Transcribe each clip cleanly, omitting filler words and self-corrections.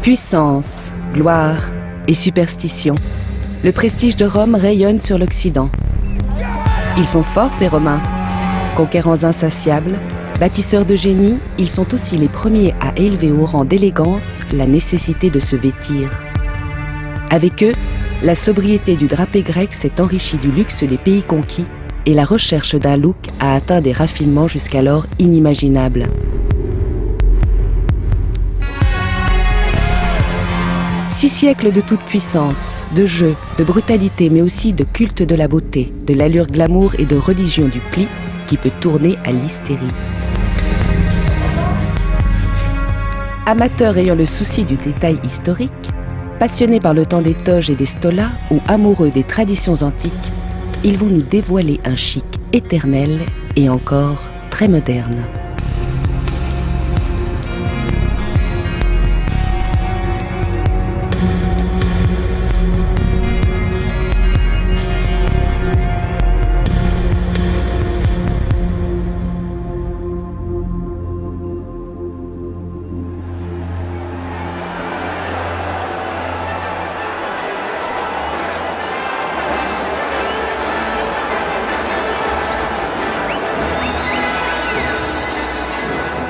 Puissance, gloire et superstition, le prestige de Rome rayonne sur l'Occident. Ils sont forts, ces Romains. Conquérants insatiables, bâtisseurs de génie, ils sont aussi les premiers à élever au rang d'élégance la nécessité de se vêtir. Avec eux, la sobriété du drapé grec s'est enrichie du luxe des pays conquis et la recherche d'un look a atteint des raffinements jusqu'alors inimaginables. Six siècles de toute puissance, de jeu, de brutalité, mais aussi de culte de la beauté, de l'allure glamour et de religion du pli qui peut tourner à l'hystérie. Amateurs ayant le souci du détail historique, passionnés par le temps des toges et des stolas ou amoureux des traditions antiques, ils vont nous dévoiler un chic éternel et encore très moderne.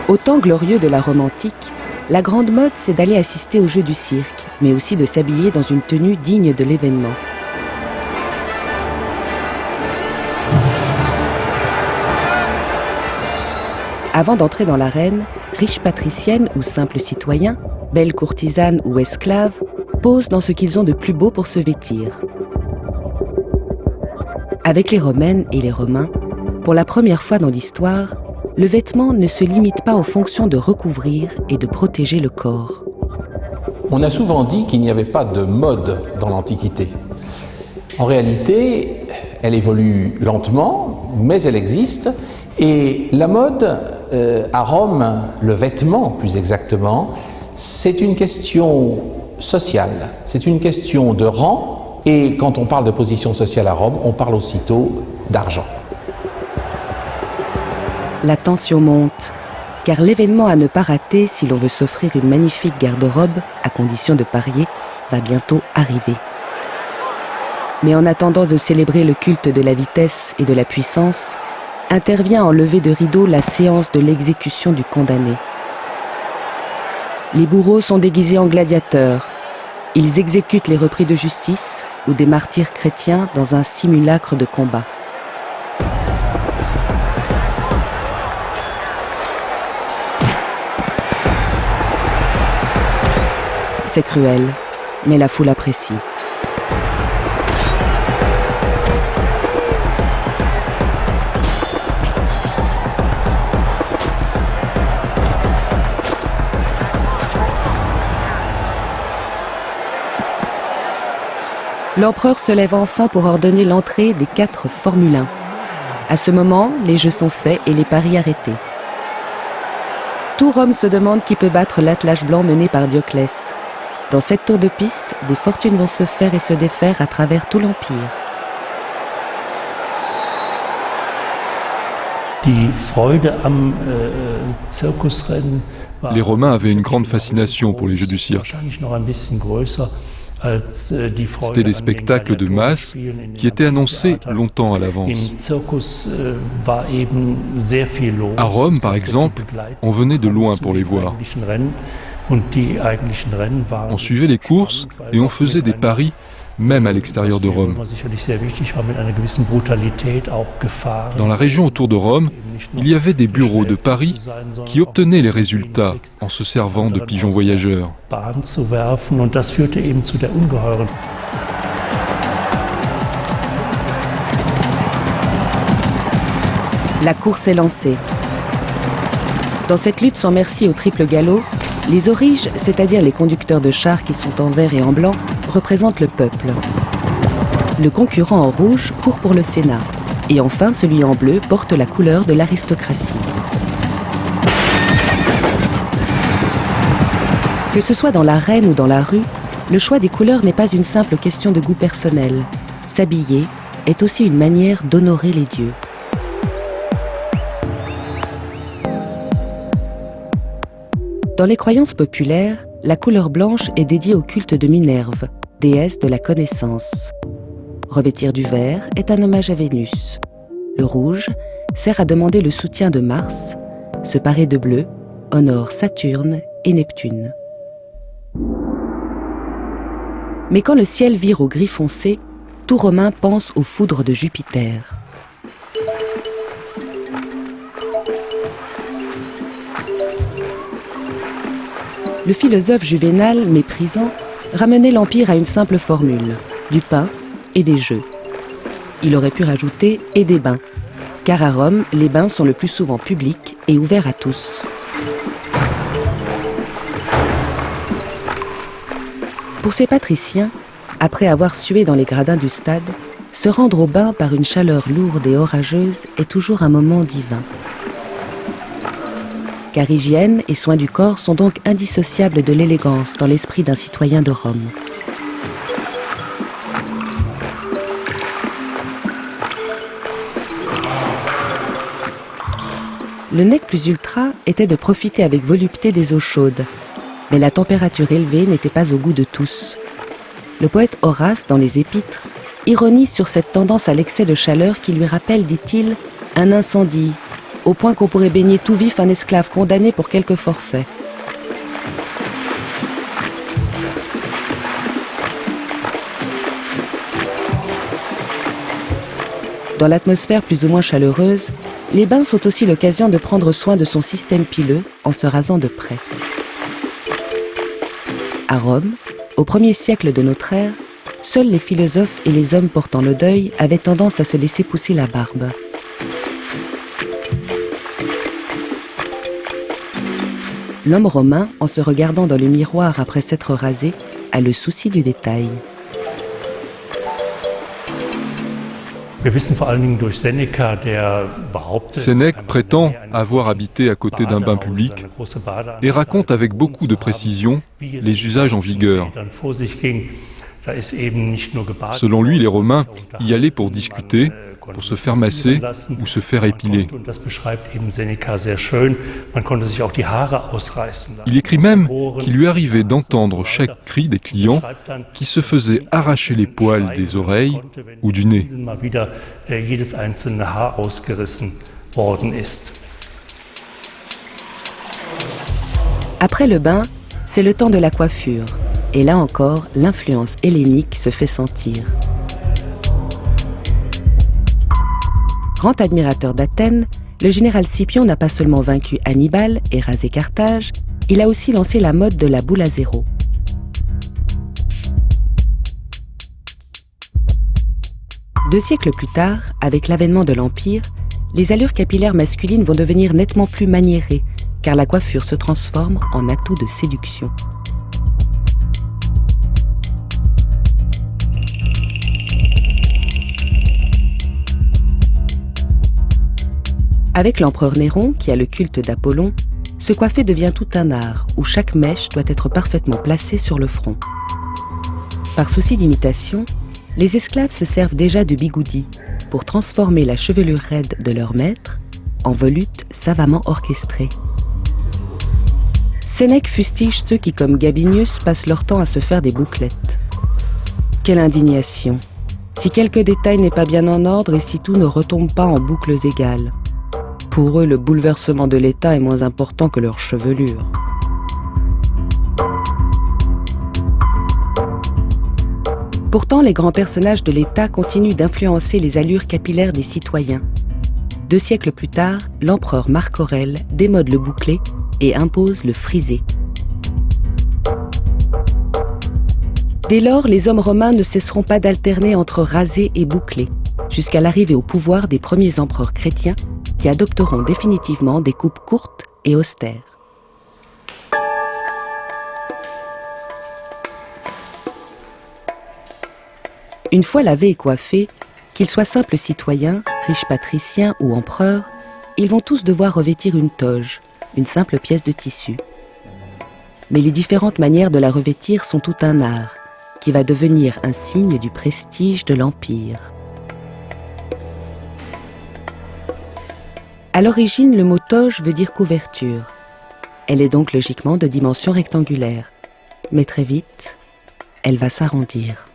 Au temps glorieux de la Rome antique, la grande mode, c'est d'aller assister aux jeux du cirque, mais aussi de s'habiller dans une tenue digne de l'événement. Avant d'entrer dans l'arène, riches patriciennes ou simples citoyens, belles courtisanes ou esclaves, posent dans ce qu'ils ont de plus beau pour se vêtir. Avec les Romaines et les Romains, pour la première fois dans l'histoire, le vêtement ne se limite pas aux fonctions de recouvrir et de protéger le corps. On a souvent dit qu'il n'y avait pas de mode dans l'Antiquité. En réalité, elle évolue lentement, mais elle existe. Et la mode, à Rome, le vêtement plus exactement, c'est une question sociale, c'est une question de rang. Et quand on parle de position sociale à Rome, on parle aussitôt d'argent. La tension monte, car l'événement à ne pas rater si l'on veut s'offrir une magnifique garde-robe, à condition de parier, va bientôt arriver. Mais en attendant de célébrer le culte de la vitesse et de la puissance, intervient en levée de rideau la séance de l'exécution du condamné. Les bourreaux sont déguisés en gladiateurs. Ils exécutent les repris de justice ou des martyrs chrétiens dans un simulacre de combat. C'est cruel, mais la foule apprécie. L'empereur se lève enfin pour ordonner l'entrée des 4 Formule 1. À ce moment, les jeux sont faits et les paris arrêtés. Tout Rome se demande qui peut battre l'attelage blanc mené par Dioclès. Dans cette tour de piste, des fortunes vont se faire et se défaire à travers tout l'Empire. Les Romains avaient une grande fascination pour les jeux du cirque. C'était des spectacles de masse qui étaient annoncés longtemps à l'avance. À Rome, par exemple, on venait de loin pour les voir. On suivait les courses et on faisait des paris, même à l'extérieur de Rome. Dans la région autour de Rome, il y avait des bureaux de paris qui obtenaient les résultats en se servant de pigeons voyageurs. La course est lancée. Dans cette lutte sans merci au triple galop, les auriges, c'est-à-dire les conducteurs de chars qui sont en vert et en blanc, représentent le peuple. Le concurrent en rouge court pour le Sénat. Et enfin, celui en bleu porte la couleur de l'aristocratie. Que ce soit dans l'arène ou dans la rue, le choix des couleurs n'est pas une simple question de goût personnel. S'habiller est aussi une manière d'honorer les dieux. Dans les croyances populaires, la couleur blanche est dédiée au culte de Minerve, déesse de la connaissance. Revêtir du vert est un hommage à Vénus. Le rouge sert à demander le soutien de Mars. Se parer de bleu honore Saturne et Neptune. Mais quand le ciel vire au gris foncé, tout Romain pense aux foudres de Jupiter. Le philosophe Juvénal, méprisant, ramenait l'Empire à une simple formule, du pain et des jeux. Il aurait pu rajouter « et des bains », car à Rome, les bains sont le plus souvent publics et ouverts à tous. Pour ces patriciens, après avoir sué dans les gradins du stade, se rendre au bain par une chaleur lourde et orageuse est toujours un moment divin. Car hygiène et soins du corps sont donc indissociables de l'élégance dans l'esprit d'un citoyen de Rome. Le nec plus ultra était de profiter avec volupté des eaux chaudes, mais la température élevée n'était pas au goût de tous. Le poète Horace, dans les Épîtres, ironise sur cette tendance à l'excès de chaleur qui lui rappelle, dit-il, un incendie, au point qu'on pourrait baigner tout vif un esclave condamné pour quelque forfait. Dans l'atmosphère plus ou moins chaleureuse, les bains sont aussi l'occasion de prendre soin de son système pileux en se rasant de près. À Rome, au 1er siècle de notre ère, seuls les philosophes et les hommes portant le deuil avaient tendance à se laisser pousser la barbe. L'homme romain, en se regardant dans le miroir après s'être rasé, a le souci du détail. Sénèque prétend avoir habité à côté d'un bain public et raconte avec beaucoup de précision les usages en vigueur. Selon lui, les Romains y allaient pour discuter, pour se faire masser ou se faire épiler. Il écrit même qu'il lui arrivait d'entendre chaque cri des clients qui se faisaient arracher les poils des oreilles ou du nez. Après le bain, c'est le temps de la coiffure. Et là encore, l'influence hellénique se fait sentir. Grand admirateur d'Athènes, le général Scipion n'a pas seulement vaincu Hannibal et rasé Carthage, il a aussi lancé la mode de la boule à zéro. Deux siècles plus tard, avec l'avènement de l'Empire, les allures capillaires masculines vont devenir nettement plus maniérées, car la coiffure se transforme en atout de séduction. Avec l'empereur Néron, qui a le culte d'Apollon, se coiffer devient tout un art, où chaque mèche doit être parfaitement placée sur le front. Par souci d'imitation, les esclaves se servent déjà de bigoudis pour transformer la chevelure raide de leur maître en volutes savamment orchestrées. Sénèque fustige ceux qui, comme Gabinius, passent leur temps à se faire des bouclettes. Quelle indignation! Si quelque détail n'est pas bien en ordre et si tout ne retombe pas en boucles égales. Pour eux, le bouleversement de l'État est moins important que leur chevelure. Pourtant, les grands personnages de l'État continuent d'influencer les allures capillaires des citoyens. 2 siècles plus tard, l'empereur Marc Aurèle démode le bouclé et impose le frisé. Dès lors, les hommes romains ne cesseront pas d'alterner entre rasé et bouclé, jusqu'à l'arrivée au pouvoir des premiers empereurs chrétiens qui adopteront définitivement des coupes courtes et austères. Une fois lavés et coiffés, qu'ils soient simples citoyens, riches patriciens ou empereurs, ils vont tous devoir revêtir une toge, une simple pièce de tissu. Mais les différentes manières de la revêtir sont tout un art, qui va devenir un signe du prestige de l'Empire. À l'origine, le mot toge veut dire couverture. Elle est donc logiquement de dimension rectangulaire. Mais très vite, elle va s'arrondir.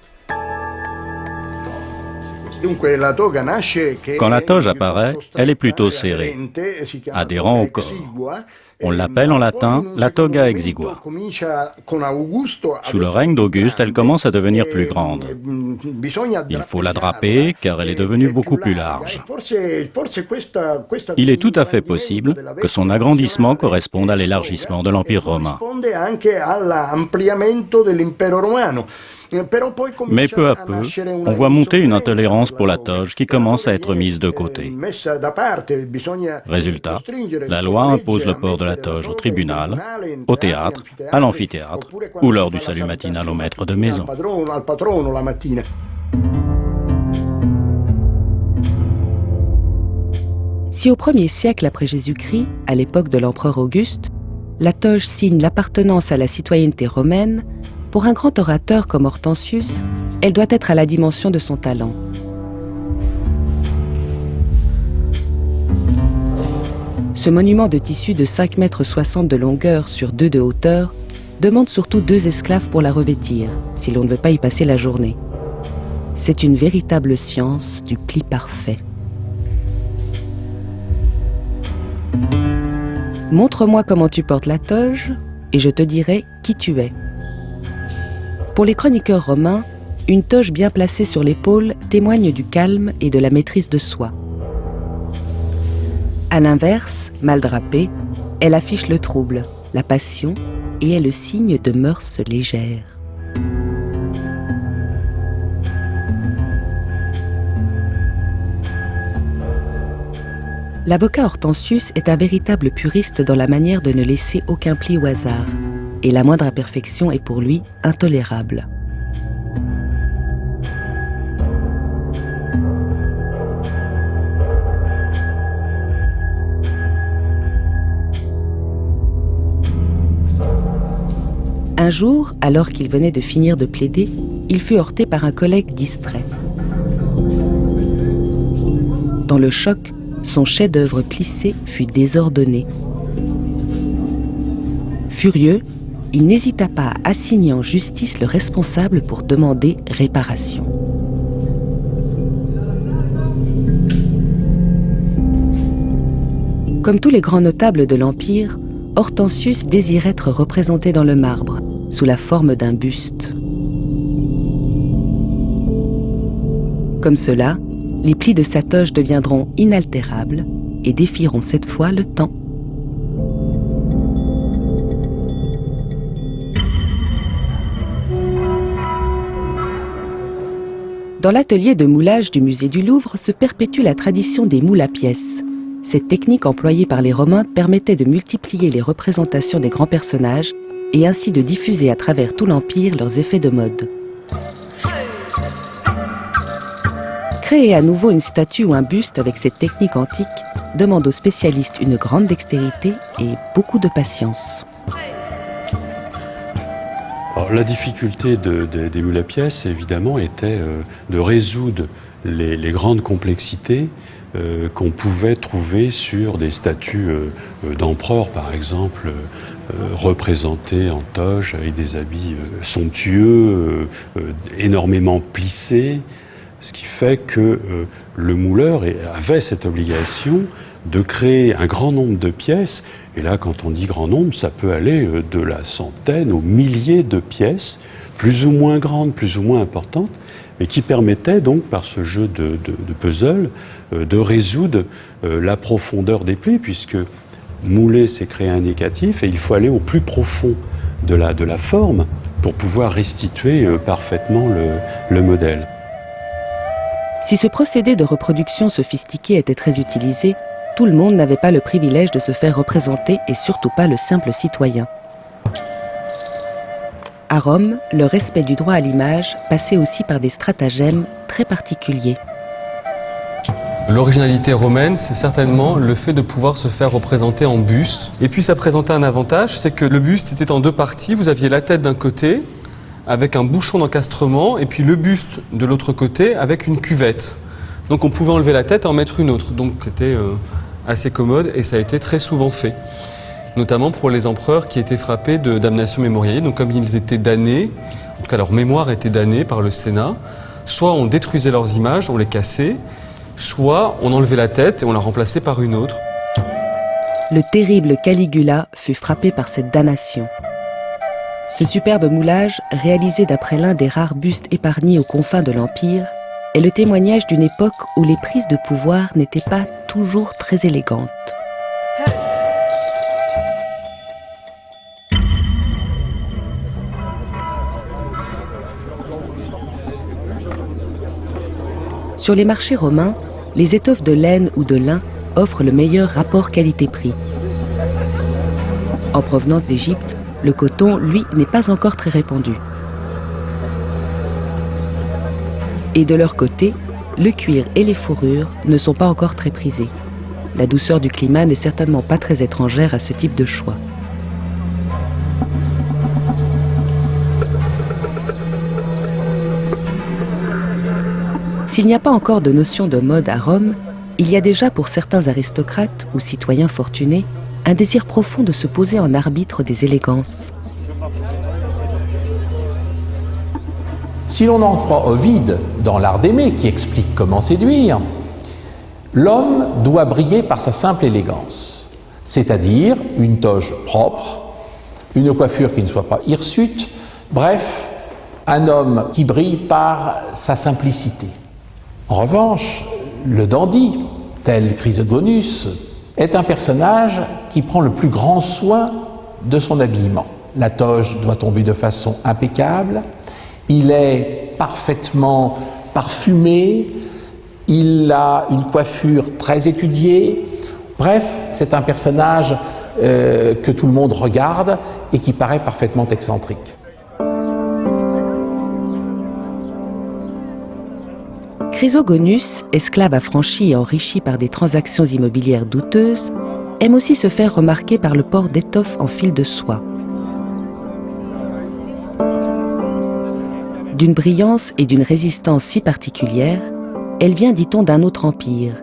Quand la toge apparaît, elle est plutôt serrée, adhérant au corps. On l'appelle en latin la toga exigua. Sous le règne d'Auguste, elle commence à devenir plus grande. Il faut la draper car elle est devenue beaucoup plus large. Il est tout à fait possible que son agrandissement corresponde à l'élargissement de l'Empire romain. Mais peu à peu, on voit monter une intolérance pour la toge qui commence à être mise de côté. Résultat, la loi impose le port de la toge au tribunal, au théâtre, à l'amphithéâtre ou lors du salut matinal au maître de maison. Si au 1er siècle après Jésus-Christ, à l'époque de l'empereur Auguste, la toge signe l'appartenance à la citoyenneté romaine, pour un grand orateur comme Hortensius, elle doit être à la dimension de son talent. Ce monument de tissu de 5,60 m de longueur sur 2 de hauteur demande surtout 2 esclaves pour la revêtir, si l'on ne veut pas y passer la journée. C'est une véritable science du pli parfait. Montre-moi comment tu portes la toge, et je te dirai qui tu es. Pour les chroniqueurs romains, une toge bien placée sur l'épaule témoigne du calme et de la maîtrise de soi. À l'inverse, mal drapée, elle affiche le trouble, la passion et est le signe de mœurs légères. L'avocat Hortensius est un véritable puriste dans la manière de ne laisser aucun pli au hasard, et la moindre imperfection est pour lui intolérable. Un jour, alors qu'il venait de finir de plaider, il fut heurté par un collègue distrait. Dans le choc, son chef-d'œuvre plissé fut désordonné. Furieux, il n'hésita pas à assigner en justice le responsable pour demander réparation. Comme tous les grands notables de l'Empire, Hortensius désire être représenté dans le marbre, sous la forme d'un buste. Comme cela, les plis de sa toge deviendront inaltérables et défieront cette fois le temps. Dans l'atelier de moulage du musée du Louvre se perpétue la tradition des moules à pièces. Cette technique employée par les Romains permettait de multiplier les représentations des grands personnages et ainsi de diffuser à travers tout l'Empire leurs effets de mode. Créer à nouveau une statue ou un buste avec cette technique antique demande aux spécialistes une grande dextérité et beaucoup de patience. Alors, la difficulté des moules à pièces, évidemment, était de résoudre les grandes complexités qu'on pouvait trouver sur des statues d'empereurs, par exemple, représentées en toge avec des habits somptueux, énormément plissés, ce qui fait que le mouleur avait cette obligation de créer un grand nombre de pièces. Et là, quand on dit grand nombre, ça peut aller de la centaine aux milliers de pièces, plus ou moins grandes, plus ou moins importantes, mais qui permettaient donc, par ce jeu de puzzle, de résoudre la profondeur des plis, puisque mouler, c'est créer un négatif, et il faut aller au plus profond de la forme pour pouvoir restituer parfaitement le modèle. Si ce procédé de reproduction sophistiqué était très utilisé, tout le monde n'avait pas le privilège de se faire représenter et surtout pas le simple citoyen. À Rome, le respect du droit à l'image passait aussi par des stratagèmes très particuliers. L'originalité romaine, c'est certainement le fait de pouvoir se faire représenter en buste. Et puis ça présentait un avantage, c'est que le buste était en deux parties. Vous aviez la tête d'un côté, avec un bouchon d'encastrement, et puis le buste de l'autre côté, avec une cuvette. Donc on pouvait enlever la tête et en mettre une autre. Donc c'était assez commode, et ça a été très souvent fait. Notamment pour les empereurs qui étaient frappés de damnation mémorielle. Donc comme ils étaient damnés, en tout cas leur mémoire était damnée par le Sénat, soit on détruisait leurs images, on les cassait, soit on enlevait la tête et on la remplaçait par une autre. Le terrible Caligula fut frappé par cette damnation. Ce superbe moulage, réalisé d'après l'un des rares bustes épargnés aux confins de l'Empire, est le témoignage d'une époque où les prises de pouvoir n'étaient pas toujours très élégantes. Sur les marchés romains, les étoffes de laine ou de lin offrent le meilleur rapport qualité-prix. En provenance d'Égypte, le coton, lui, n'est pas encore très répandu. Et de leur côté, le cuir et les fourrures ne sont pas encore très prisés. La douceur du climat n'est certainement pas très étrangère à ce type de choix. S'il n'y a pas encore de notion de mode à Rome, il y a déjà pour certains aristocrates ou citoyens fortunés un désir profond de se poser en arbitre des élégances. Si l'on en croit Ovide dans l'Art d'aimer, qui explique comment séduire, l'homme doit briller par sa simple élégance, c'est-à-dire une toge propre, une coiffure qui ne soit pas hirsute, bref, un homme qui brille par sa simplicité. En revanche, le dandy, tel Chrysogonus, est un personnage qui prend le plus grand soin de son habillement. La toge doit tomber de façon impeccable, il est parfaitement parfumé, il a une coiffure très étudiée. Bref, c'est un personnage que tout le monde regarde et qui paraît parfaitement excentrique. Chrysogonus, esclave affranchi et enrichi par des transactions immobilières douteuses, aime aussi se faire remarquer par le port d'étoffes en fil de soie. D'une brillance et d'une résistance si particulières, elle vient, dit-on, d'un autre empire,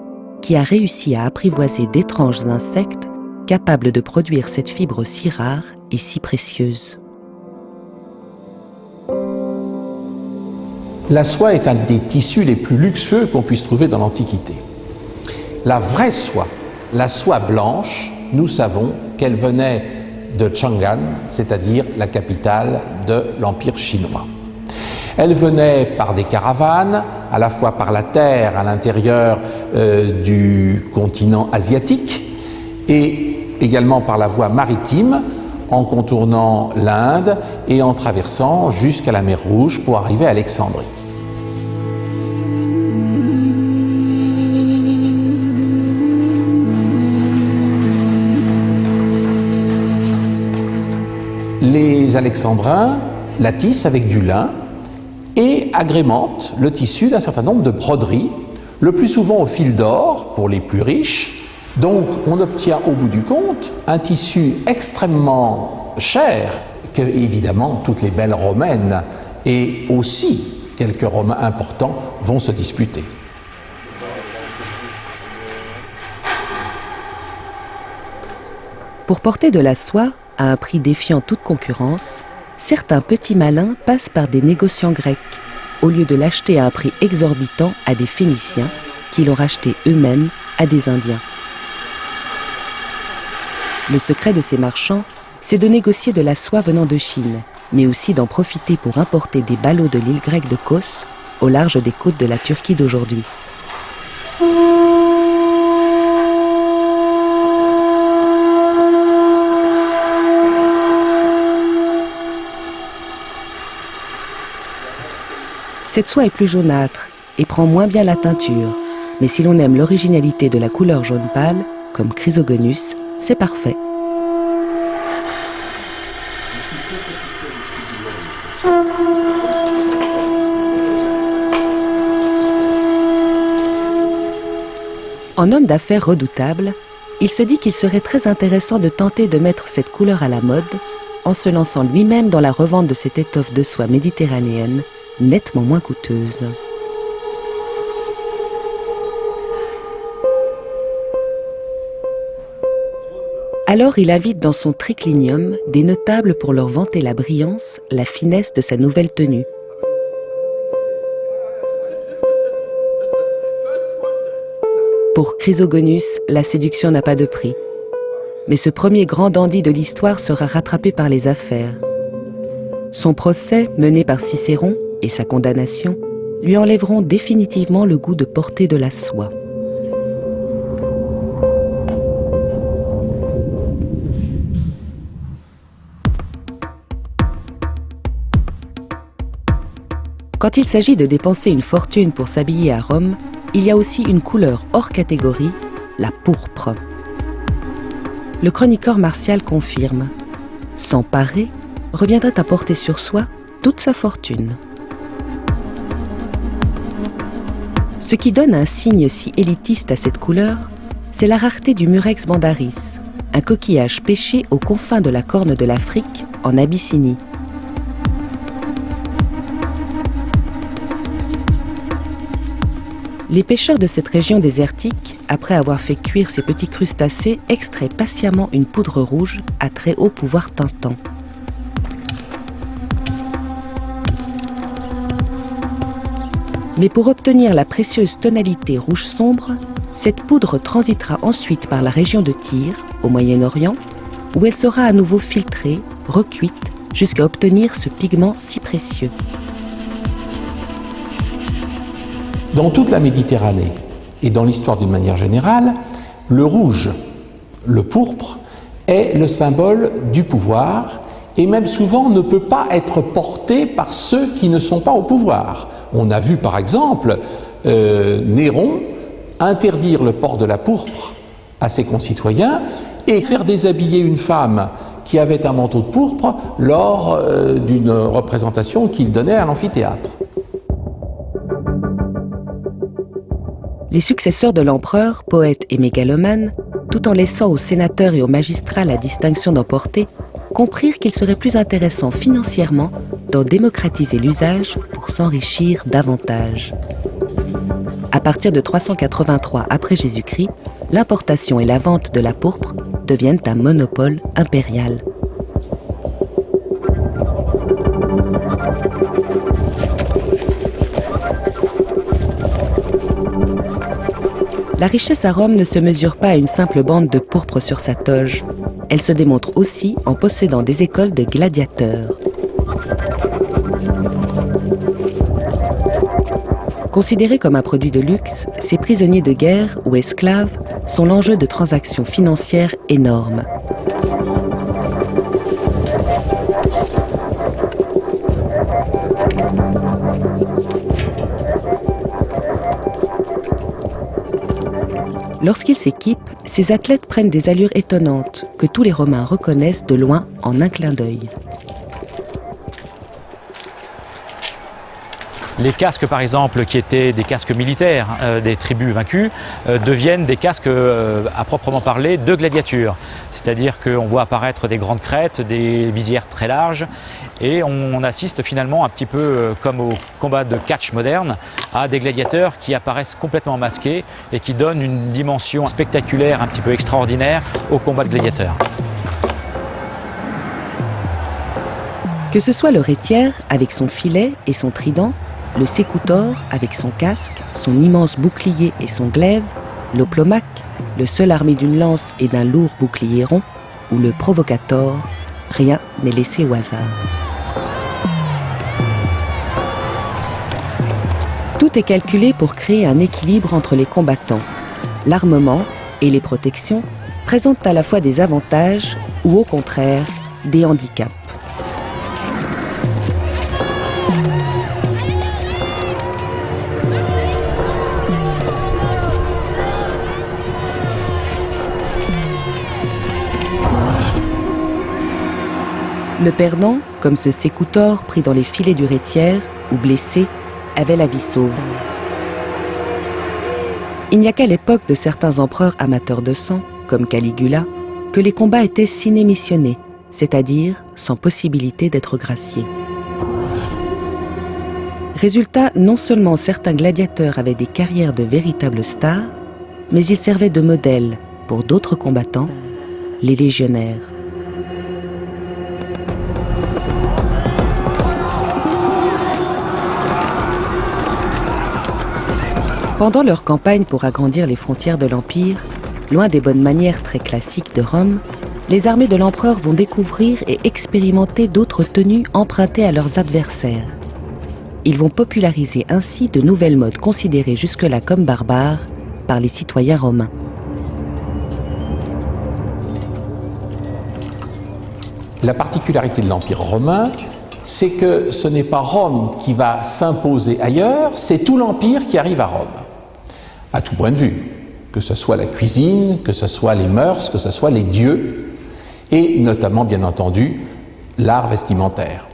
qui a réussi à apprivoiser d'étranges insectes capables de produire cette fibre si rare et si précieuse. La soie est un des tissus les plus luxueux qu'on puisse trouver dans l'Antiquité. La vraie soie, la soie blanche, nous savons qu'elle venait de Chang'an, c'est-à-dire la capitale de l'Empire chinois. Elle venait par des caravanes, à la fois par la terre à l'intérieur du continent asiatique et également par la voie maritime en contournant l'Inde et en traversant jusqu'à la mer Rouge pour arriver à Alexandrie. Les Alexandrins la tissent avec du lin et agrémentent le tissu d'un certain nombre de broderies, le plus souvent au fil d'or pour les plus riches. Donc on obtient au bout du compte un tissu extrêmement cher que évidemment toutes les belles romaines et aussi quelques Romains importants vont se disputer. Pour porter de la soie à un prix défiant toute concurrence, certains petits malins passent par des négociants grecs, au lieu de l'acheter à un prix exorbitant à des Phéniciens qui l'ont racheté eux-mêmes à des Indiens. Le secret de ces marchands, c'est de négocier de la soie venant de Chine, mais aussi d'en profiter pour importer des ballots de l'île grecque de Kos, au large des côtes de la Turquie d'aujourd'hui. Cette soie est plus jaunâtre et prend moins bien la teinture, mais si l'on aime l'originalité de la couleur jaune pâle, comme Chrysogonus, c'est parfait. En homme d'affaires redoutable, il se dit qu'il serait très intéressant de tenter de mettre cette couleur à la mode en se lançant lui-même dans la revente de cette étoffe de soie méditerranéenne, nettement moins coûteuse. Alors il invite dans son triclinium des notables pour leur vanter la brillance, la finesse de sa nouvelle tenue. Pour Chrysogonus, la séduction n'a pas de prix. Mais ce premier grand dandy de l'histoire sera rattrapé par les affaires. Son procès, mené par Cicéron, et sa condamnation, lui enlèveront définitivement le goût de porter de la soie. Quand il s'agit de dépenser une fortune pour s'habiller à Rome, il y a aussi une couleur hors catégorie, la pourpre. Le chroniqueur Martial confirme « S'emparer reviendrait à porter sur soi toute sa fortune ». Ce qui donne un signe si élitiste à cette couleur, c'est la rareté du Murex bandaris, un coquillage pêché aux confins de la Corne de l'Afrique, en Abyssinie. Les pêcheurs de cette région désertique, après avoir fait cuire ces petits crustacés, extraient patiemment une poudre rouge à très haut pouvoir teintant. Mais pour obtenir la précieuse tonalité rouge sombre, cette poudre transitera ensuite par la région de Tyr, au Moyen-Orient, où elle sera à nouveau filtrée, recuite, jusqu'à obtenir ce pigment si précieux. Dans toute la Méditerranée et dans l'histoire d'une manière générale, le rouge, le pourpre, est le symbole du pouvoir et même souvent ne peut pas être porté par ceux qui ne sont pas au pouvoir. On a vu par exemple Néron interdire le port de la pourpre à ses concitoyens et faire déshabiller une femme qui avait un manteau de pourpre lors d'une représentation qu'il donnait à l'amphithéâtre. Les successeurs de l'empereur, poètes et mégalomanes, tout en laissant aux sénateurs et aux magistrats la distinction d'en porter, comprirent qu'il serait plus intéressant financièrement d'en démocratiser l'usage pour s'enrichir davantage. À partir de 383 après Jésus-Christ, l'importation et la vente de la pourpre deviennent un monopole impérial. La richesse à Rome ne se mesure pas à une simple bande de pourpre sur sa toge. Elle se démontre aussi en possédant des écoles de gladiateurs. Considérés comme un produit de luxe, ces prisonniers de guerre ou esclaves sont l'enjeu de transactions financières énormes. Lorsqu'ils s'équipent, ces athlètes prennent des allures étonnantes que tous les Romains reconnaissent de loin en un clin d'œil. Les casques, par exemple, qui étaient des casques militaires des tribus vaincues, deviennent des casques à proprement parler de gladiature. C'est-à-dire qu'on voit apparaître des grandes crêtes, des visières très larges, et on assiste finalement un petit peu comme au combat de catch moderne, à des gladiateurs qui apparaissent complètement masqués et qui donnent une dimension spectaculaire, un petit peu extraordinaire au combat de gladiateurs. Que ce soit le rétiaire avec son filet et son trident, le sécoutor avec son casque, son immense bouclier et son glaive, l'oplomaque, le seul armé d'une lance et d'un lourd bouclier rond, ou le provocator, rien n'est laissé au hasard. Tout est calculé pour créer un équilibre entre les combattants. L'armement et les protections présentent à la fois des avantages ou au contraire des handicaps. Le perdant, comme ce sécoutor pris dans les filets du rétiaire ou blessé, avait la vie sauve. Il n'y a qu'à l'époque de certains empereurs amateurs de sang, comme Caligula, que les combats étaient cinémissionnés, c'est-à-dire sans possibilité d'être graciés. Résultat, non seulement certains gladiateurs avaient des carrières de véritables stars, mais ils servaient de modèle pour d'autres combattants, les légionnaires. Pendant leur campagne pour agrandir les frontières de l'Empire, loin des bonnes manières très classiques de Rome, les armées de l'empereur vont découvrir et expérimenter d'autres tenues empruntées à leurs adversaires. Ils vont populariser ainsi de nouvelles modes considérées jusque-là comme barbares par les citoyens romains. La particularité de l'Empire romain, c'est que ce n'est pas Rome qui va s'imposer ailleurs, c'est tout l'Empire qui arrive à Rome, à tout point de vue, que ce soit la cuisine, que ce soit les mœurs, que ce soit les dieux, et notamment, bien entendu, l'art vestimentaire.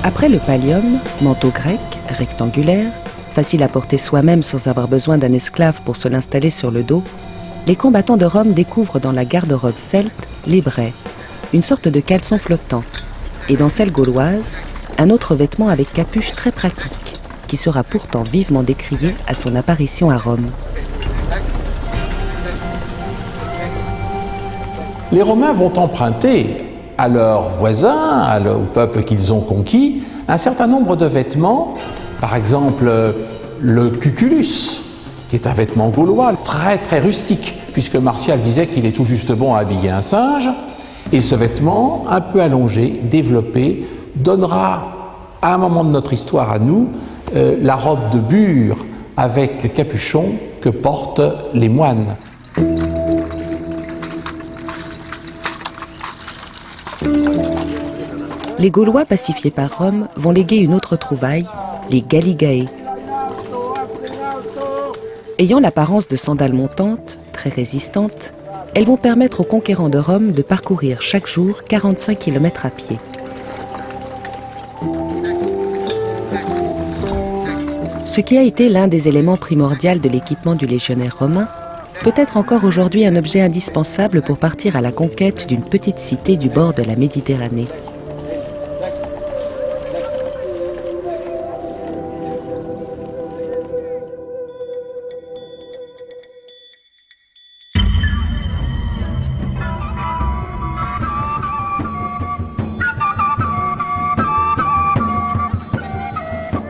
Après le pallium, manteau grec, rectangulaire, facile à porter soi-même sans avoir besoin d'un esclave pour se l'installer sur le dos, les combattants de Rome découvrent dans la garde-robe celte les braies, une sorte de caleçon flottant, et dans celle gauloise, un autre vêtement avec capuche très pratique, qui sera pourtant vivement décrié à son apparition à Rome. Les Romains vont emprunter à leurs voisins, au peuple qu'ils ont conquis, un certain nombre de vêtements, par exemple le cuculus, qui est un vêtement gaulois très très rustique, puisque Martial disait qu'il est tout juste bon à habiller un singe, et ce vêtement, un peu allongé, développé, donnera à un moment de notre histoire à nous la robe de bure avec capuchon que portent les moines. Les Gaulois pacifiés par Rome vont léguer une autre trouvaille, les galligae. Ayant l'apparence de sandales montantes, très résistantes, elles vont permettre aux conquérants de Rome de parcourir chaque jour 45 km à pied. Ce qui a été l'un des éléments primordiaux de l'équipement du légionnaire romain peut être encore aujourd'hui un objet indispensable pour partir à la conquête d'une petite cité du bord de la Méditerranée.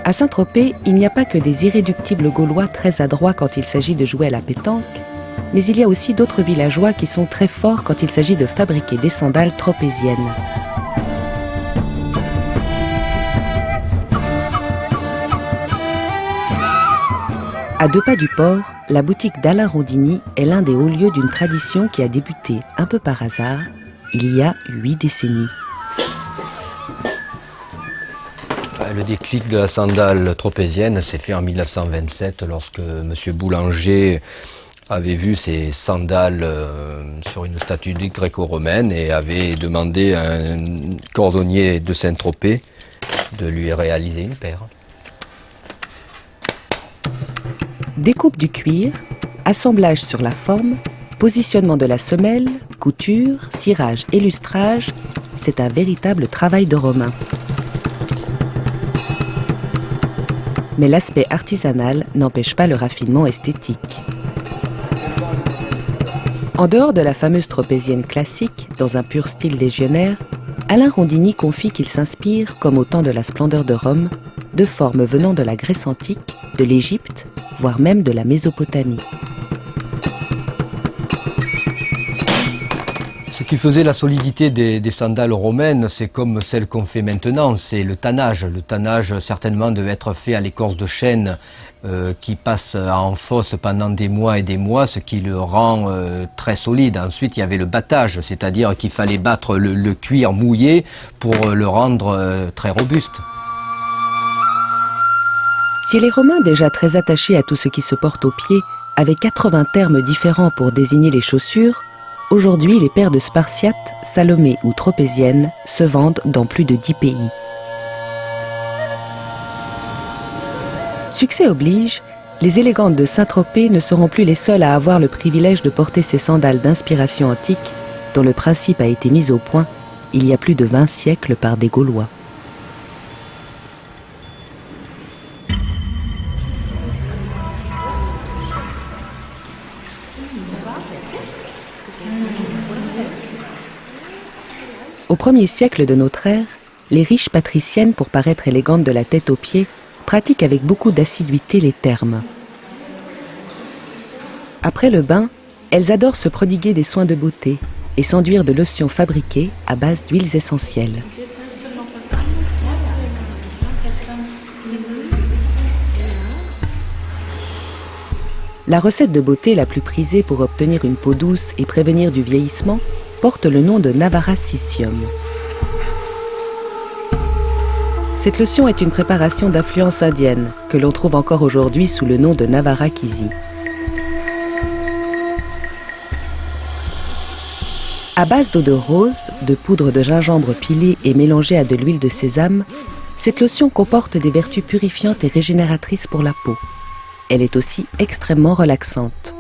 À Saint-Tropez, il n'y a pas que des irréductibles Gaulois très adroits quand il s'agit de jouer à la pétanque, mais il y a aussi d'autres villageois qui sont très forts quand il s'agit de fabriquer des sandales tropéziennes. À 2 pas du port, la boutique d'Alain Rondini est l'un des hauts lieux d'une tradition qui a débuté un peu par hasard, il y a 8 décennies. Le déclic de la sandale tropézienne s'est fait en 1927 lorsque M. Boulanger avait vu ces sandales sur une statue gréco-romaine et avait demandé à un cordonnier de Saint-Tropez de lui réaliser une paire. Découpe du cuir, assemblage sur la forme, positionnement de la semelle, couture, cirage et lustrage, c'est un véritable travail de Romain. Mais l'aspect artisanal n'empêche pas le raffinement esthétique. En dehors de la fameuse tropézienne classique, dans un pur style légionnaire, Alain Rondini confie qu'il s'inspire, comme au temps de la splendeur de Rome, de formes venant de la Grèce antique, de l'Égypte, voire même de la Mésopotamie. Ce qui faisait la solidité des sandales romaines, c'est comme celles qu'on fait maintenant, c'est le tannage. Le tannage, certainement, devait être fait à l'écorce de chêne qui passe en fosse pendant des mois et des mois, ce qui le rend très solide. Ensuite, il y avait le battage, c'est-à-dire qu'il fallait battre le cuir mouillé pour le rendre très robuste. Si les Romains, déjà très attachés à tout ce qui se porte aux pieds, avaient 80 termes différents pour désigner les chaussures, aujourd'hui, les paires de Spartiates, Salomé ou Tropéziennes se vendent dans plus de 10 pays. Succès oblige, les élégantes de Saint-Tropez ne seront plus les seules à avoir le privilège de porter ces sandales d'inspiration antique dont le principe a été mis au point il y a plus de 20 siècles par des Gaulois. Au 1er siècle de notre ère, les riches patriciennes, pour paraître élégantes de la tête aux pieds, pratiquent avec beaucoup d'assiduité les thermes. Après le bain, elles adorent se prodiguer des soins de beauté et s'enduire de lotions fabriquées à base d'huiles essentielles. La recette de beauté la plus prisée pour obtenir une peau douce et prévenir du vieillissement porte le nom de Navarracissium. Cette lotion est une préparation d'influence indienne que l'on trouve encore aujourd'hui sous le nom de Navarra-Kisi. À base d'eau de rose, de poudre de gingembre pilée et mélangée à de l'huile de sésame, cette lotion comporte des vertus purifiantes et régénératrices pour la peau. Elle est aussi extrêmement relaxante.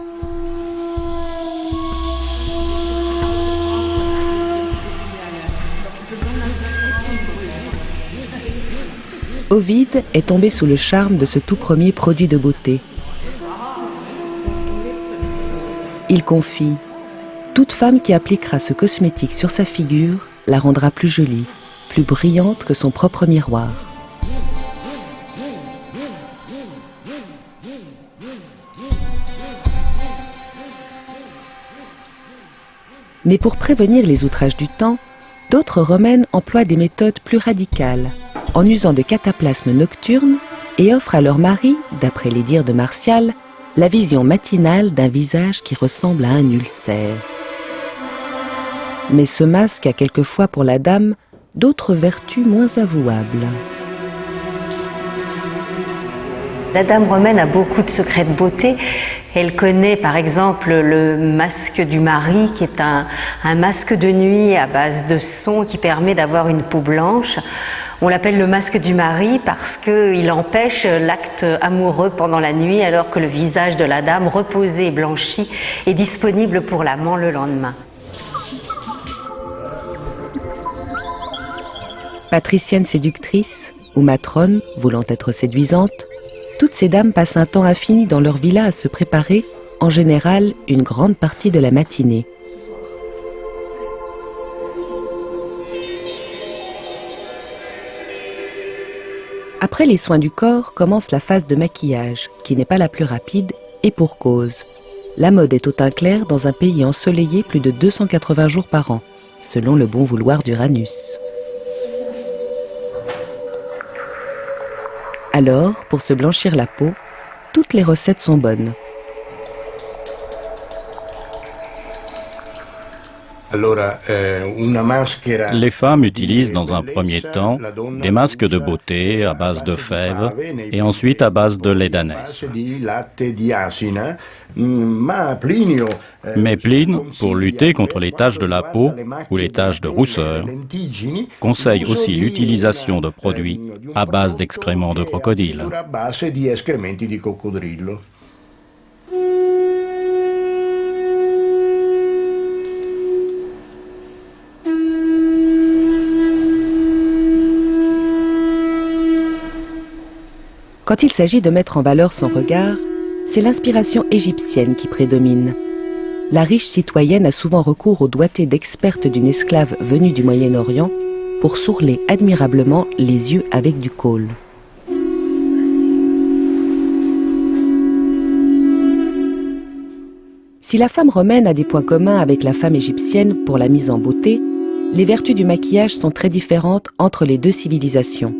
Ovide est tombé sous le charme de ce tout premier produit de beauté. Il confie « Toute femme qui appliquera ce cosmétique sur sa figure la rendra plus jolie, plus brillante que son propre miroir. » Mais pour prévenir les outrages du temps, d'autres romaines emploient des méthodes plus radicales, en usant de cataplasmes nocturnes et offrent à leur mari, d'après les dires de Martial, la vision matinale d'un visage qui ressemble à un ulcère. Mais ce masque a quelquefois pour la dame d'autres vertus moins avouables. La dame romaine a beaucoup de secrets de beauté. Elle connaît par exemple le masque du mari, qui est un masque de nuit à base de son qui permet d'avoir une peau blanche. On l'appelle le masque du mari parce qu'il empêche l'acte amoureux pendant la nuit, alors que le visage de la dame, reposé et blanchi, est disponible pour l'amant le lendemain. Patriciennes séductrices ou matrones voulant être séduisantes, toutes ces dames passent un temps infini dans leur villa à se préparer, en général, une grande partie de la matinée. Après les soins du corps, commence la phase de maquillage, qui n'est pas la plus rapide, et pour cause. La mode est au teint clair dans un pays ensoleillé plus de 280 jours par an, selon le bon vouloir d'Uranus. Alors, pour se blanchir la peau, toutes les recettes sont bonnes. Les femmes utilisent dans un premier temps des masques de beauté à base de fèves et ensuite à base de lait d'ânesse. Mais Pline, pour lutter contre les taches de la peau ou les taches de rousseur, conseille aussi l'utilisation de produits à base d'excréments de crocodile. Quand il s'agit de mettre en valeur son regard, c'est l'inspiration égyptienne qui prédomine. La riche citoyenne a souvent recours au doigté d'experte d'une esclave venue du Moyen-Orient pour sourler admirablement les yeux avec du kohl. Si la femme romaine a des points communs avec la femme égyptienne pour la mise en beauté, les vertus du maquillage sont très différentes entre les deux civilisations.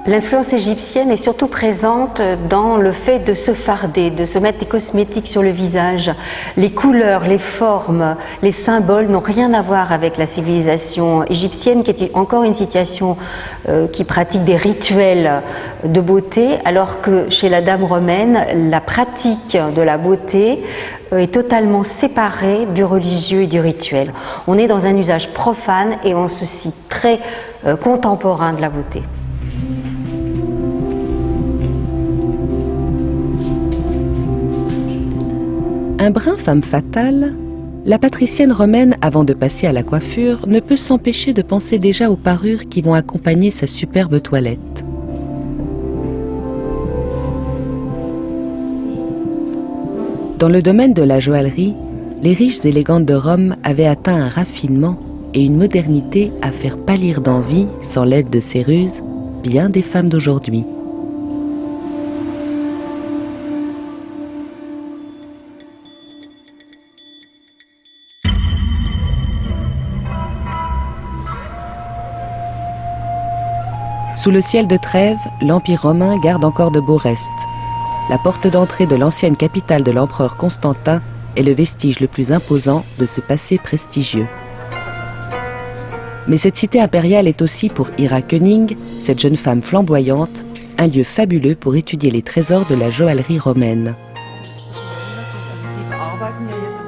L'influence égyptienne est surtout présente dans le fait de se farder, de se mettre des cosmétiques sur le visage. Les couleurs, les formes, les symboles n'ont rien à voir avec la civilisation égyptienne, qui est encore une civilisation qui pratique des rituels de beauté, alors que chez la dame romaine, la pratique de la beauté est totalement séparée du religieux et du rituel. On est dans un usage profane et on se situe très contemporain de la beauté. Un brin femme fatale, la patricienne romaine, avant de passer à la coiffure, ne peut s'empêcher de penser déjà aux parures qui vont accompagner sa superbe toilette. Dans le domaine de la joaillerie, les riches élégantes de Rome avaient atteint un raffinement et une modernité à faire pâlir d'envie, sans l'aide de ces ruses, bien des femmes d'aujourd'hui. Sous le ciel de Trêves, l'Empire romain garde encore de beaux restes. La porte d'entrée de l'ancienne capitale de l'empereur Constantin est le vestige le plus imposant de ce passé prestigieux. Mais cette cité impériale est aussi pour Ira König, cette jeune femme flamboyante, un lieu fabuleux pour étudier les trésors de la joaillerie romaine.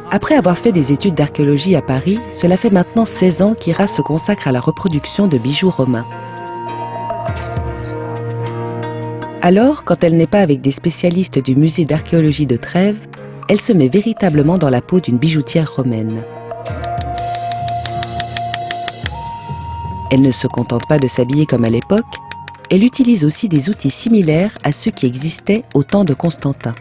Après avoir fait des études d'archéologie à Paris, cela fait maintenant 16 ans qu'Ira se consacre à la reproduction de bijoux romains. Alors, quand elle n'est pas avec des spécialistes du musée d'archéologie de Trèves, elle se met véritablement dans la peau d'une bijoutière romaine. Elle ne se contente pas de s'habiller comme à l'époque, elle utilise aussi des outils similaires à ceux qui existaient au temps de Constantin.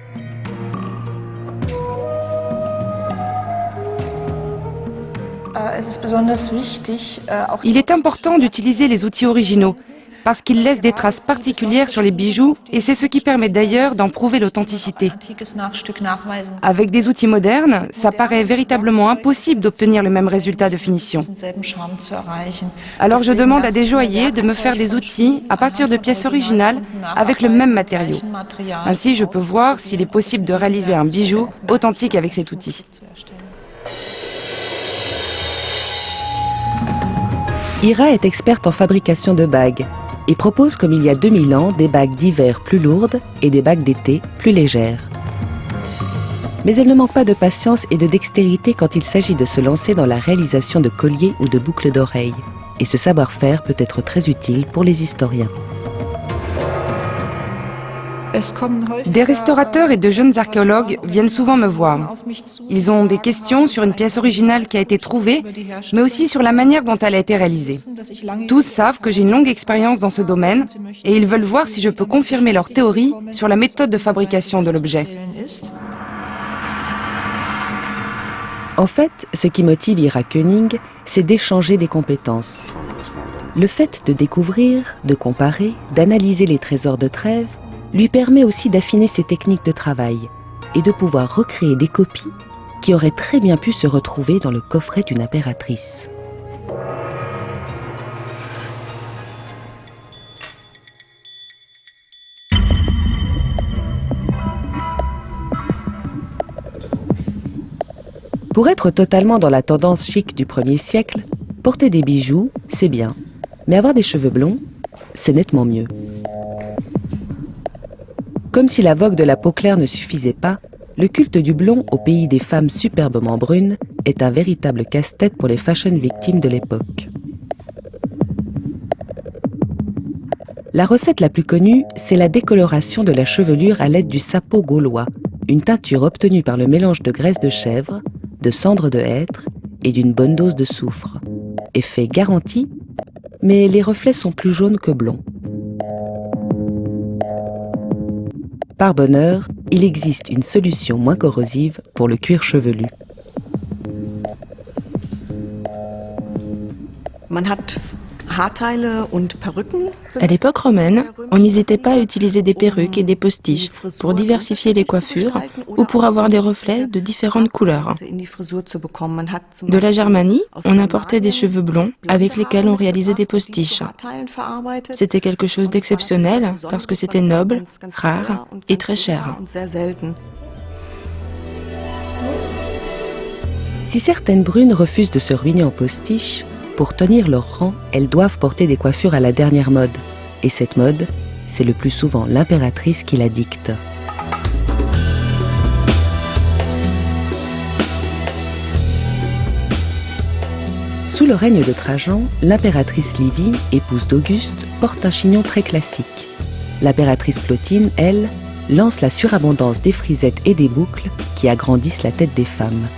Il est important d'utiliser les outils originaux, parce qu'ils laissent des traces particulières sur les bijoux et c'est ce qui permet d'ailleurs d'en prouver l'authenticité. Avec des outils modernes, ça paraît véritablement impossible d'obtenir le même résultat de finition. Alors je demande à des joailliers de me faire des outils à partir de pièces originales avec le même matériau. Ainsi, je peux voir s'il est possible de réaliser un bijou authentique avec cet outil. Ira est experte en fabrication de bagues et propose, comme il y a 2000 ans, des bagues d'hiver plus lourdes et des bagues d'été plus légères. Mais elle ne manque pas de patience et de dextérité quand il s'agit de se lancer dans la réalisation de colliers ou de boucles d'oreilles. Et ce savoir-faire peut être très utile pour les historiens. Des restaurateurs et de jeunes archéologues viennent souvent me voir. Ils ont des questions sur une pièce originale qui a été trouvée, mais aussi sur la manière dont elle a été réalisée. Tous savent que j'ai une longue expérience dans ce domaine et ils veulent voir si je peux confirmer leur théorie sur la méthode de fabrication de l'objet. En fait, ce qui motive Ira König, c'est d'échanger des compétences. Le fait de découvrir, de comparer, d'analyser les trésors de Trèves lui permet aussi d'affiner ses techniques de travail et de pouvoir recréer des copies qui auraient très bien pu se retrouver dans le coffret d'une impératrice. Pour être totalement dans la tendance chic du 1er siècle, porter des bijoux, c'est bien, mais avoir des cheveux blonds, c'est nettement mieux. Comme si la vogue de la peau claire ne suffisait pas, le culte du blond au pays des femmes superbement brunes est un véritable casse-tête pour les fashion victimes de l'époque. La recette la plus connue, c'est la décoloration de la chevelure à l'aide du sapot gaulois, une teinture obtenue par le mélange de graisse de chèvre, de cendre de hêtre et d'une bonne dose de soufre. Effet garanti, mais les reflets sont plus jaunes que blonds. Par bonheur, il existe une solution moins corrosive pour le cuir chevelu. À l'époque romaine, on n'hésitait pas à utiliser des perruques et des postiches pour diversifier les coiffures ou pour avoir des reflets de différentes couleurs. De la Germanie, on importait des cheveux blonds avec lesquels on réalisait des postiches. C'était quelque chose d'exceptionnel parce que c'était noble, rare et très cher. Si certaines brunes refusent de se ruiner en postiche, pour tenir leur rang, elles doivent porter des coiffures à la dernière mode. Et cette mode, c'est le plus souvent l'impératrice qui la dicte. Sous le règne de Trajan, l'impératrice Livie, épouse d'Auguste, porte un chignon très classique. L'impératrice Plottine, elle, lance la surabondance des frisettes et des boucles qui agrandissent la tête des femmes.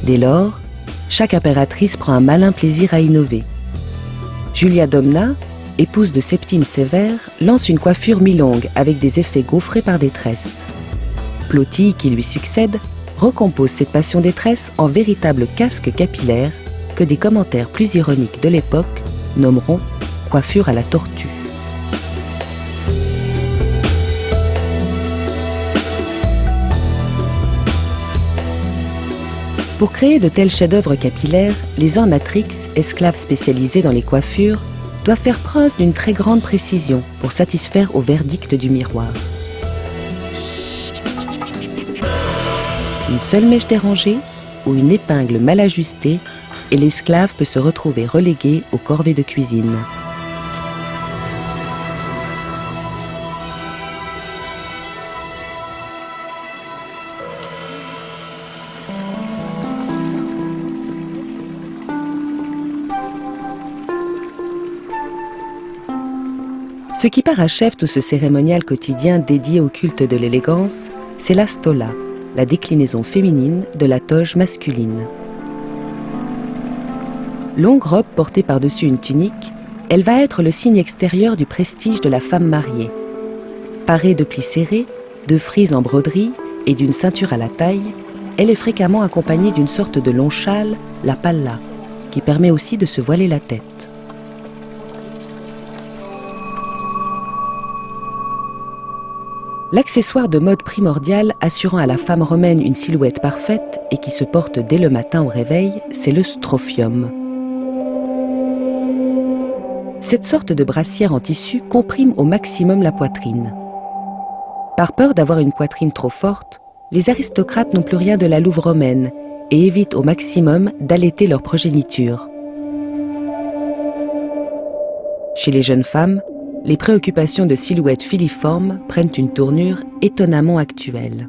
Dès lors, chaque impératrice prend un malin plaisir à innover. Julia Domna, épouse de Septime Sévère, lance une coiffure mi-longue avec des effets gaufrés par des tresses. Plotie, qui lui succède, recompose cette passion des tresses en véritable casque capillaire que des commentaires plus ironiques de l'époque nommeront « coiffure à la tortue ». Pour créer de tels chefs-d'œuvre capillaires, les ornatrix, esclaves spécialisés dans les coiffures, doivent faire preuve d'une très grande précision pour satisfaire au verdict du miroir. Une seule mèche dérangée ou une épingle mal ajustée et l'esclave peut se retrouver relégué aux corvées de cuisine. Ce qui parachève tout ce cérémonial quotidien dédié au culte de l'élégance, c'est la stola, la déclinaison féminine de la toge masculine. Longue robe portée par-dessus une tunique, elle va être le signe extérieur du prestige de la femme mariée. Parée de plis serrés, de frises en broderie et d'une ceinture à la taille, elle est fréquemment accompagnée d'une sorte de long châle, la palla, qui permet aussi de se voiler la tête. L'accessoire de mode primordial assurant à la femme romaine une silhouette parfaite et qui se porte dès le matin au réveil, c'est le strophium. Cette sorte de brassière en tissu comprime au maximum la poitrine. Par peur d'avoir une poitrine trop forte, les aristocrates n'ont plus rien de la louve romaine et évitent au maximum d'allaiter leur progéniture. Chez les jeunes femmes, les préoccupations de silhouette filiforme prennent une tournure étonnamment actuelle.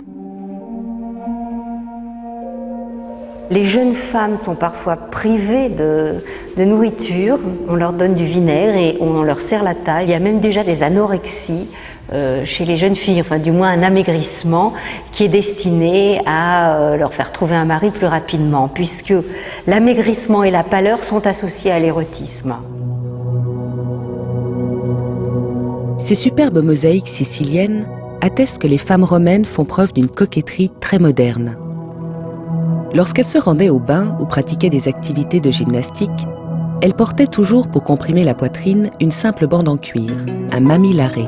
Les jeunes femmes sont parfois privées de nourriture, on leur donne du vinaigre et on leur serre la taille. Il y a même déjà des anorexies chez les jeunes filles, enfin du moins un amaigrissement qui est destiné à leur faire trouver un mari plus rapidement, puisque l'amaigrissement et la pâleur sont associés à l'érotisme. Ces superbes mosaïques siciliennes attestent que les femmes romaines font preuve d'une coquetterie très moderne. Lorsqu'elles se rendaient au bain ou pratiquaient des activités de gymnastique, elles portaient toujours pour comprimer la poitrine une simple bande en cuir, un mamillaré.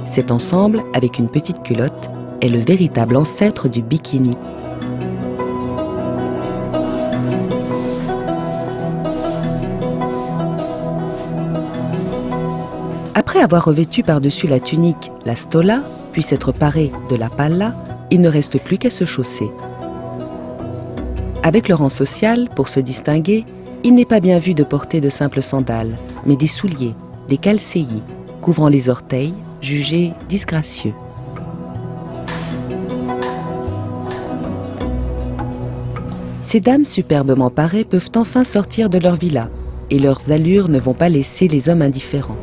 Cet ensemble, avec une petite culotte, est le véritable ancêtre du bikini. Après avoir revêtu par-dessus la tunique la stola, puis s'être paré de la palla, il ne reste plus qu'à se chausser. Avec le rang social, pour se distinguer, il n'est pas bien vu de porter de simples sandales, mais des souliers, des calcei, couvrant les orteils, jugés disgracieux. Ces dames superbement parées peuvent enfin sortir de leur villa, et leurs allures ne vont pas laisser les hommes indifférents.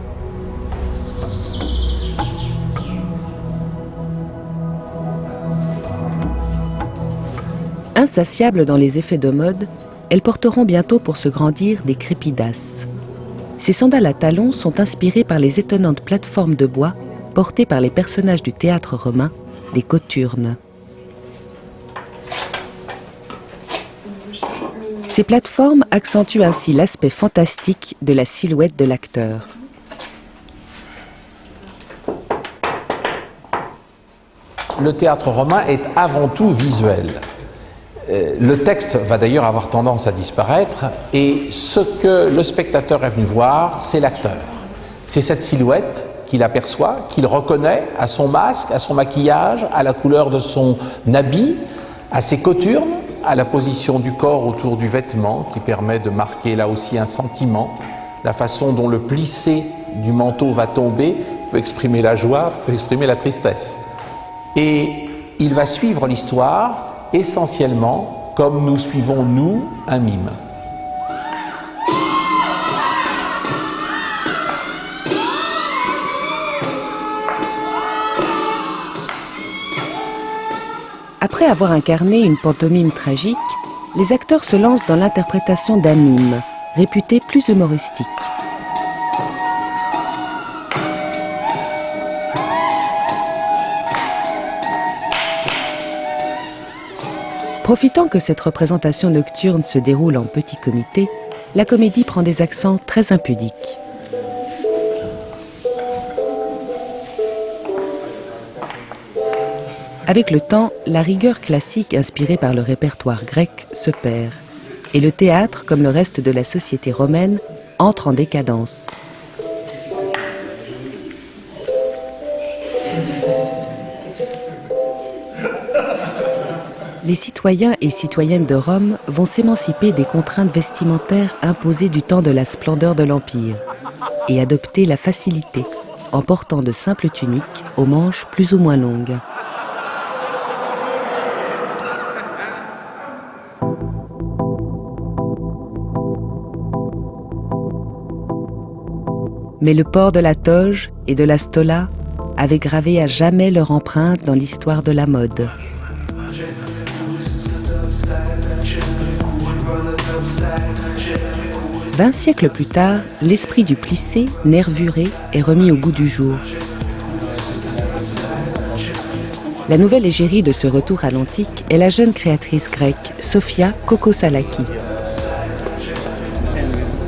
Insatiables dans les effets de mode, elles porteront bientôt pour se grandir des crépidas. Ces sandales à talons sont inspirées par les étonnantes plateformes de bois portées par les personnages du théâtre romain, des cothurnes. Ces plateformes accentuent ainsi l'aspect fantastique de la silhouette de l'acteur. Le théâtre romain est avant tout visuel. Le texte va d'ailleurs avoir tendance à disparaître et ce que le spectateur est venu voir, c'est l'acteur. C'est cette silhouette qu'il aperçoit, qu'il reconnaît à son masque, à son maquillage, à la couleur de son habit, à ses cothurnes, à la position du corps autour du vêtement qui permet de marquer là aussi un sentiment. La façon dont le plissé du manteau va tomber peut exprimer la joie, peut exprimer la tristesse. Et il va suivre l'histoire essentiellement comme nous suivons, nous, un mime. Après avoir incarné une pantomime tragique, les acteurs se lancent dans l'interprétation d'un mime, réputé plus humoristique. Profitant que cette représentation nocturne se déroule en petit comité, la comédie prend des accents très impudiques. Avec le temps, la rigueur classique inspirée par le répertoire grec se perd, et le théâtre, comme le reste de la société romaine, entre en décadence. Les citoyens et citoyennes de Rome vont s'émanciper des contraintes vestimentaires imposées du temps de la splendeur de l'Empire et adopter la facilité en portant de simples tuniques aux manches plus ou moins longues. Mais le port de la toge et de la stola avait gravé à jamais leur empreinte dans l'histoire de la mode. 20 siècles plus tard, l'esprit du plissé, nervuré, est remis au goût du jour. La nouvelle égérie de ce retour à l'antique est la jeune créatrice grecque, Sofia Kokosallaki.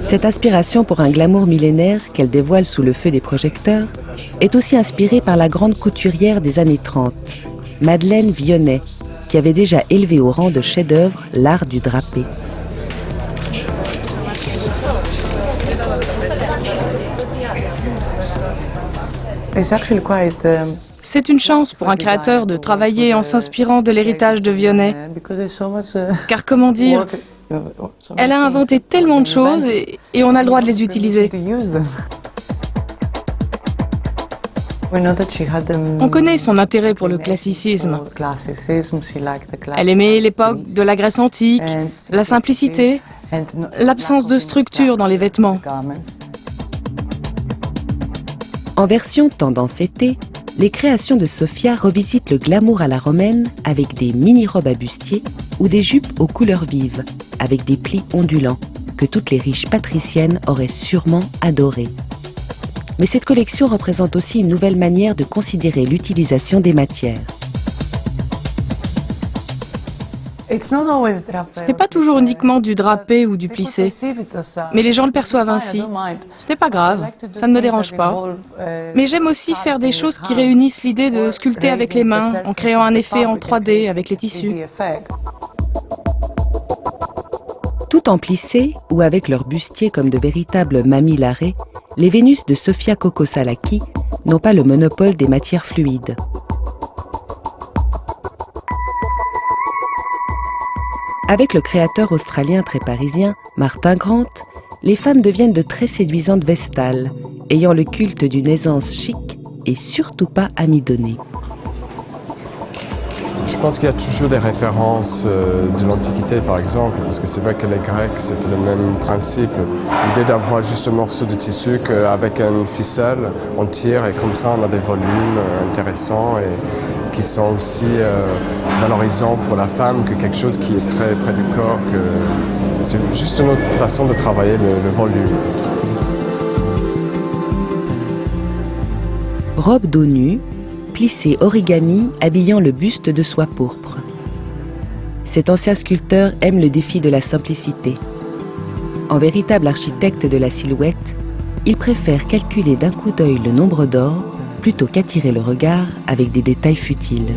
Cette inspiration pour un glamour millénaire qu'elle dévoile sous le feu des projecteurs est aussi inspirée par la grande couturière des années 30, Madeleine Vionnet, qui avait déjà élevé au rang de chef-d'œuvre l'art du drapé. C'est une chance pour un créateur de travailler en s'inspirant de l'héritage de Vionnet. Car comment dire, elle a inventé tellement de choses et on a le droit de les utiliser. On connaît son intérêt pour le classicisme. Elle aimait l'époque de la Grèce antique, la simplicité, l'absence de structure dans les vêtements. En version tendance été, les créations de Sofia revisitent le glamour à la romaine avec des mini-robes à bustier ou des jupes aux couleurs vives, avec des plis ondulants, que toutes les riches patriciennes auraient sûrement adoré. Mais cette collection représente aussi une nouvelle manière de considérer l'utilisation des matières. Ce n'est pas toujours uniquement du drapé ou du plissé, mais les gens le perçoivent ainsi. Ce n'est pas grave, ça ne me dérange pas. Mais j'aime aussi faire des choses qui réunissent l'idée de sculpter avec les mains, en créant un effet en 3D avec les tissus. Tout en plissé ou avec leur bustier comme de véritables mamies larrées, les Vénus de Sofia Kokosallaki n'ont pas le monopole des matières fluides. Avec le créateur australien très parisien, Martin Grant, les femmes deviennent de très séduisantes vestales, ayant le culte d'une aisance chic et surtout pas amidonnée. Je pense qu'il y a toujours des références de l'Antiquité, par exemple, parce que c'est vrai que les Grecs, c'était le même principe. L'idée d'avoir juste un morceau de tissu qu'avec une ficelle, on tire et comme ça on a des volumes intéressants et qui sont aussi valorisants pour la femme que quelque chose qui est très près du corps. C'est juste une autre façon de travailler le volume. Robe dos nu, plissé origami habillant le buste de soie pourpre. cet ancien sculpteur aime le défi de la simplicité. En véritable architecte de la silhouette, il préfère calculer d'un coup d'œil le nombre d'or plutôt qu'attirer le regard avec des détails futiles.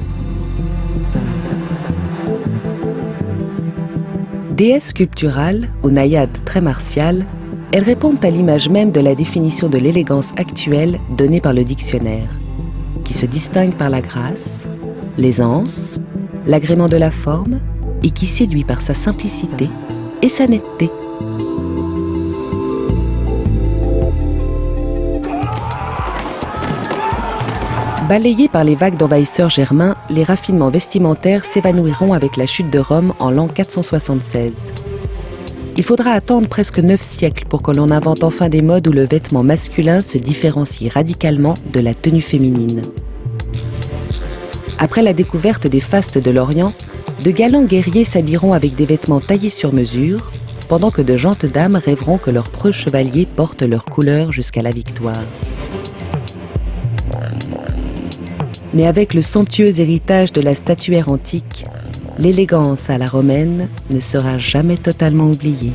Déesse sculpturale, aux naïades très martiales, elles répondent à l'image même de la définition de l'élégance actuelle donnée par le dictionnaire, qui se distingue par la grâce, l'aisance, l'agrément de la forme et qui séduit par sa simplicité et sa netteté. Balayés par les vagues d'envahisseurs germains, les raffinements vestimentaires s'évanouiront avec la chute de Rome en l'an 476. Il faudra attendre presque 9 siècles pour que l'on invente enfin des modes où le vêtement masculin se différencie radicalement de la tenue féminine. Après la découverte des fastes de l'Orient, de galants guerriers s'habilleront avec des vêtements taillés sur mesure, pendant que de gentes dames rêveront que leurs preux chevaliers portent leurs couleurs jusqu'à la victoire. Mais avec le somptueux héritage de la statuaire antique, l'élégance à la romaine ne sera jamais totalement oubliée.